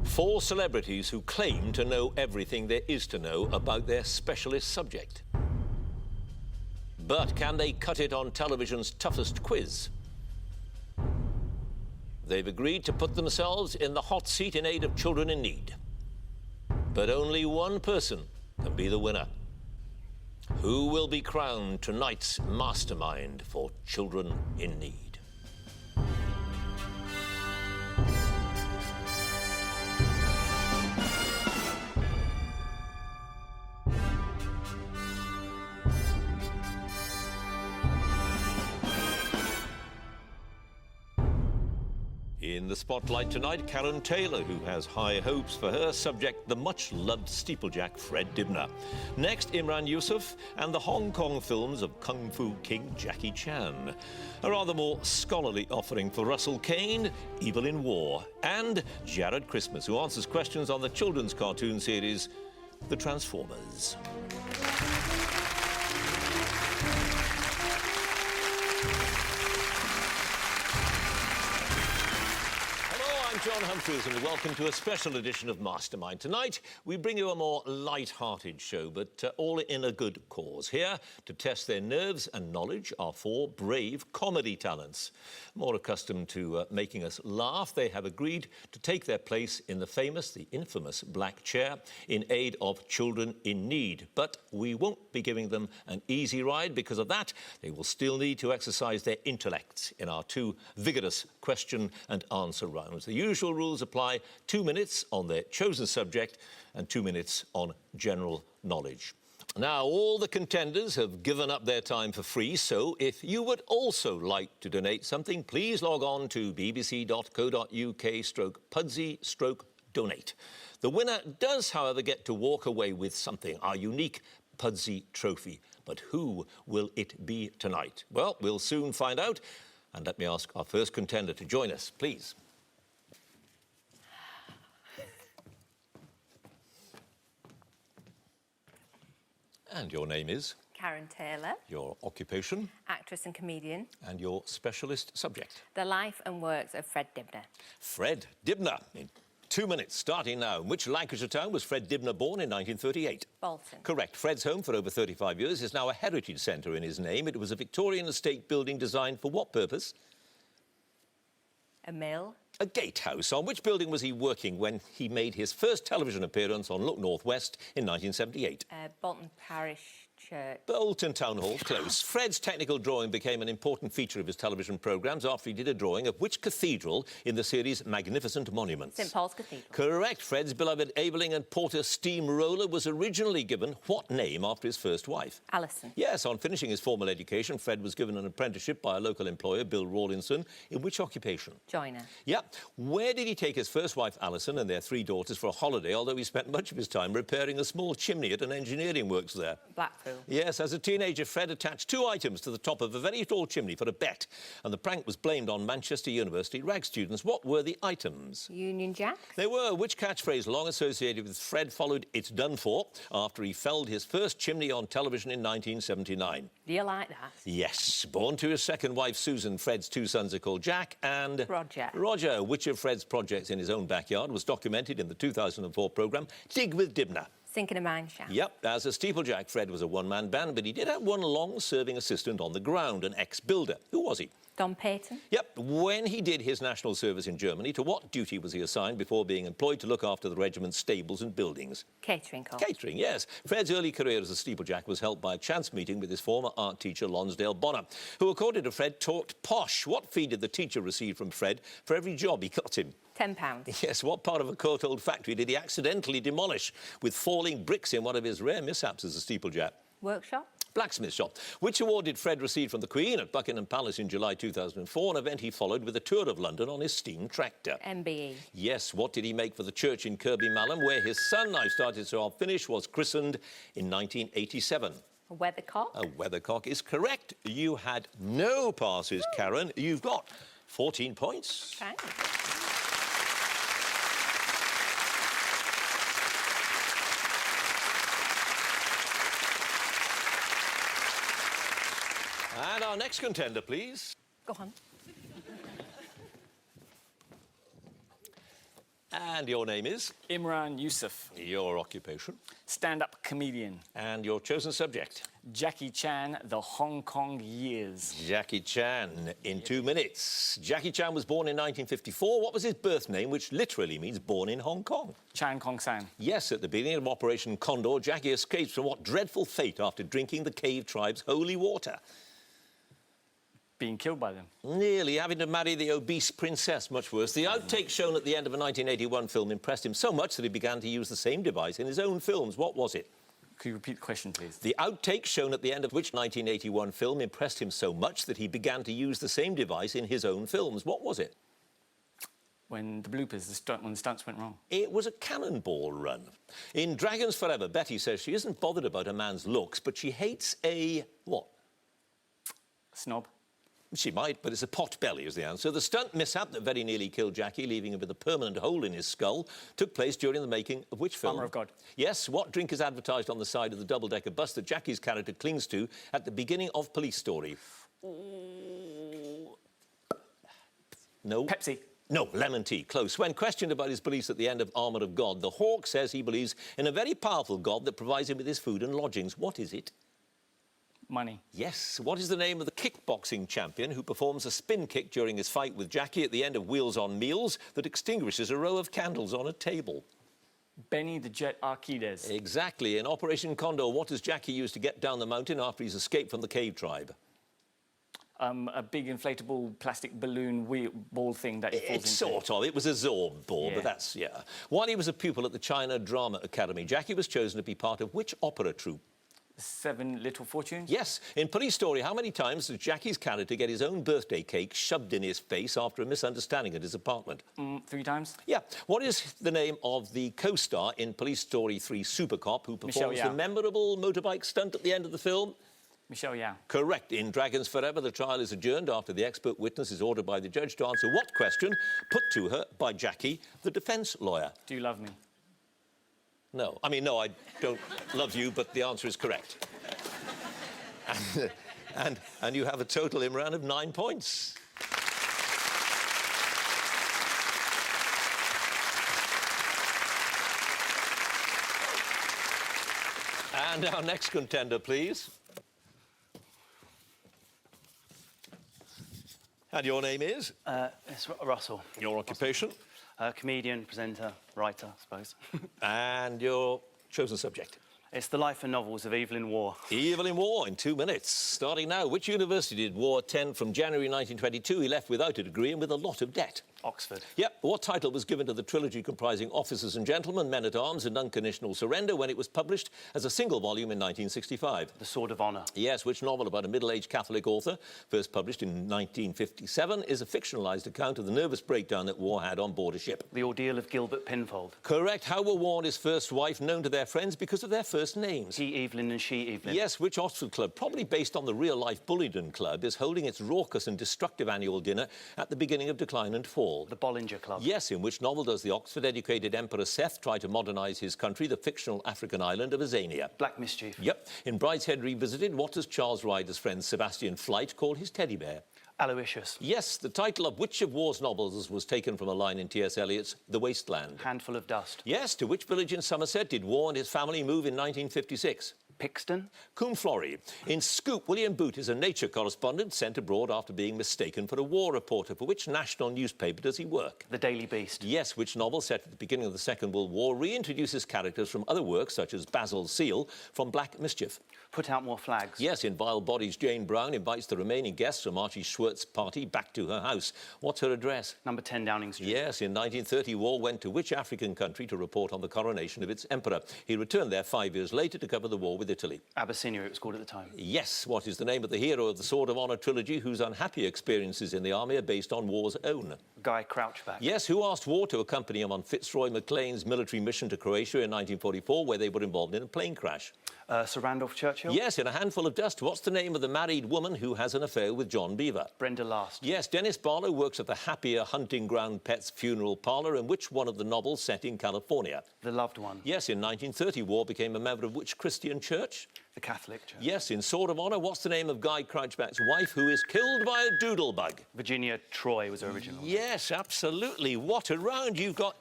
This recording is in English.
Four celebrities who claim to know everything there is to know about their specialist subject. But can they cut it on television's toughest quiz? They've agreed to put themselves in the hot seat in aid of children in need. But only one person can be the winner. Who will be crowned tonight's mastermind for children in need? In the spotlight tonight, Karen Taylor, who has high hopes for her subject, the much-loved steeplejack Fred Dibner. Next, Imran Youssef and the Hong Kong films of Kung Fu King Jackie Chan. A rather more scholarly offering for Russell Kane, Evelyn Waugh, and Jared Christmas, who answers questions on the children's cartoon series, The Transformers. John Humphrys, and welcome to a special edition of Mastermind. Tonight, we bring you a more light-hearted show, but all in a good cause. Here to test their nerves and knowledge are four brave comedy talents. More accustomed to making us laugh, they have agreed to take their place in the famous, the infamous black chair in aid of children in need. But we won't be giving them an easy ride. Because of that, they will still need to exercise their intellects in our two vigorous question and answer rounds. The usual rules apply: 2 minutes on their chosen subject and 2 minutes on general knowledge. Now, all the contenders have given up their time for free, so if you would also like to donate something, please log on to bbc.co.uk/Pudsey/donate. The winner does, however, get to walk away with something, our unique Pudsey trophy. But who will it be tonight? Well, we'll soon find out. And let me ask our first contender to join us, please. And your name is? Karen Taylor. Your occupation? Actress and comedian. And your specialist subject? The life and works of Fred Dibner. Fred Dibner, in 2 minutes, starting now. In which Lancashire town was Fred Dibner born in 1938? Bolton. Correct. Fred's home for over 35 years is now a heritage centre in his name. It was a Victorian estate building designed for what purpose? A mill. A gatehouse. On which building was he working when he made his first television appearance on Look North West in 1978? Bolton Parish Church. Bolton Town Hall, close. Fred's technical drawing became an important feature of his television programmes after he did a drawing of which cathedral in the series Magnificent Monuments? St Paul's Cathedral. Correct. Fred's beloved Evelyn and Porter steamroller was originally given what name after his first wife? Alison. Yes, on finishing his formal education, Fred was given an apprenticeship by a local employer, Bill Rawlinson, in which occupation? Joiner. Yeah. Where did he take his first wife, Alison, and their 3 daughters for a holiday, although he spent much of his time repairing a small chimney at an engineering works there? Blackpool. Yes, as a teenager, Fred attached 2 items to the top of a very tall chimney for a bet, and the prank was blamed on Manchester University rag students. What were the items? Union Jack. They were. Which catchphrase long associated with Fred followed "It's done for" after he felled his first chimney on television in 1979? Do you like that? Yes. Born to his second wife, Susan, Fred's 2 sons are called Jack and... Roger. Roger. Which of Fred's projects in his own backyard was documented in the 2004 programme Dig with Dibner? Sinking a mine shaft. Yep, as a steeplejack, Fred was a one-man band, but he did have one long-serving assistant on the ground, an ex-builder. Who was he? Don Payton. Yep, when he did his national service in Germany, to what duty was he assigned before being employed to look after the regiment's stables and buildings? Catering corps. Catering, yes. Fred's early career as a steeplejack was helped by a chance meeting with his former art teacher, Lonsdale Bonner, who, according to Fred, talked posh. What fee did the teacher receive from Fred for every job he got him? £10. Yes, what part of a Courtauld factory did he accidentally demolish with falling bricks in one of his rare mishaps as a steeplejack? Workshop. Blacksmith shop. Which award did Fred receive from the Queen at Buckingham Palace in July 2004, an event he followed with a tour of London on his steam tractor? MBE. Yes, what did he make for the church in Kirkby Malham, where his son, "I started so I'll finish," was christened in 1987? A weathercock. A weathercock is correct. You had no passes, Karen. You've got 14 points. Thanks. And our next contender, please. Go on. And your name is? Imran Youssef. Your occupation? Stand-up comedian. And your chosen subject? Jackie Chan, The Hong Kong Years. Jackie Chan, in 2 minutes. Jackie Chan was born in 1954. What was his birth name, which literally means born in Hong Kong? Chan Kong San. Yes, at the beginning of Operation Condor, Jackie escapes from what dreadful fate after drinking the cave tribe's holy water? Being killed by them. Nearly having to marry the obese princess, much worse. The outtake shown at the end of a 1981 film impressed him so much that he began to use the same device in his own films. What was it? Could you repeat the question, please? The outtake shown at the end of which 1981 film impressed him so much that he began to use the same device in his own films. What was it? When the bloopers, when the stunts went wrong. It was a cannonball run. In Dragons Forever, Betty says she isn't bothered about a man's looks, but she hates a... what? Snob. She might, but it's a pot belly is the answer. The stunt mishap that very nearly killed Jackie, leaving him with a permanent hole in his skull, took place during the making of which film? Armour of God. Yes, what drink is advertised on the side of the double-decker bus that Jackie's character clings to at the beginning of Police Story? No. Pepsi. No, lemon tea. Close. When questioned about his beliefs at the end of Armour of God, the Hawk says he believes in a very powerful God that provides him with his food and lodgings. What is it? Money. Yes. What is the name of the kickboxing champion who performs a spin kick during his fight with Jackie at the end of Wheels on Meals that extinguishes a row of candles on a table? Benny the Jet Arquides. Exactly. In Operation Condor, what does Jackie use to get down the mountain after he's escaped from the cave tribe? A big inflatable plastic balloon ball thing that he falls into. It's sort of. It was a Zorb ball, Yeah. but that's, yeah. While he was a pupil at the China Drama Academy, Jackie was chosen to be part of which opera troupe? 7 Little Fortunes. Yes. In Police Story, how many times does Jackie's character get his own birthday cake shoved in his face after a misunderstanding at his apartment? 3 times. Yeah. What is the name of the co-star in Police Story 3 Super Cop who performs Michelle the Yeoh. memorable motorbike stunt at the end of the film? Michelle Yeoh. Correct. In Dragons Forever, the trial is adjourned after the expert witness is ordered by the judge to answer what question put to her by Jackie, the defence lawyer? Do you love me? No. I mean, no, I don't love you, but the answer is correct. And you have a total, Imran, of 9 points. And our next contender, please. And your name is? It's Russell. Your occupation? Comedian, presenter, writer, I suppose. And your chosen subject? It's the life and novels of Evelyn Waugh. Evelyn Waugh in 2 minutes. Starting now, which university did Waugh attend from January 1922? He left without a degree and with a lot of debt. Oxford. Yep. What title was given to the trilogy comprising Officers and Gentlemen, Men-at-Arms and Unconditional Surrender when it was published as a single volume in 1965? The Sword of Honour. Yes. Which novel about a middle-aged Catholic author, first published in 1957, is a fictionalised account of the nervous breakdown that Waugh had on board a ship? The Ordeal of Gilbert Pinfold. Correct. How were Waugh and his first wife known to their friends because of their first names? He Evelyn and she Evelyn. Yes, which Oxford club, probably based on the real-life Bullingdon Club, is holding its raucous and destructive annual dinner at the beginning of Decline and Fall? The Bollinger Club. Yes, in which novel does the Oxford-educated Emperor Seth try to modernise his country, the fictional African island of Azania? Black Mischief. Yep. In Brideshead Revisited, what does Charles Ryder's friend Sebastian Flight call his teddy bear? Aloysius. Yes, the title of which of Waugh's novels was taken from a line in T.S. Eliot's The Waste Land? Handful of Dust. Yes, to which village in Somerset did Waugh and his family move in 1956? Pixton. Coomflorry. In Scoop, William Booth is a nature correspondent sent abroad after being mistaken for a war reporter. For which national newspaper does he work? The Daily Beast. Yes, which novel set at the beginning of the Second World War reintroduces characters from other works, such as Basil Seal from Black Mischief? Put Out More Flags. Yes, in Vile Bodies, Jane Brown invites the remaining guests from Archie Schwartz's party back to her house. What's her address? Number 10 Downing Street. Yes, in 1930, Waugh went to which African country to report on the coronation of its emperor? He returned there 5 years later to cover the war with Italy. Abyssinia, it was called at the time. Yes, what is the name of the hero of the Sword of Honour trilogy whose unhappy experiences in the army are based on Waugh's own? Guy Crouchback. Yes, who asked Waugh to accompany him on Fitzroy MacLean's military mission to Croatia in 1944, where they were involved in a plane crash? Sir Randolph Churchill. Yes, in A Handful of Dust, what's the name of the married woman who has an affair with John Beaver? Brenda Last. Yes, Dennis Barlow works at the Happier Hunting Ground Pets funeral parlour in which one of the novels set in California? The Loved One. Yes, in 1930, Waugh became a member of which Christian church? The Catholic Church. Yes, in Sword of Honour, what's the name of Guy Crouchback's wife who is killed by a doodlebug? Virginia Troy was her original. Yes, absolutely. What a round. You've got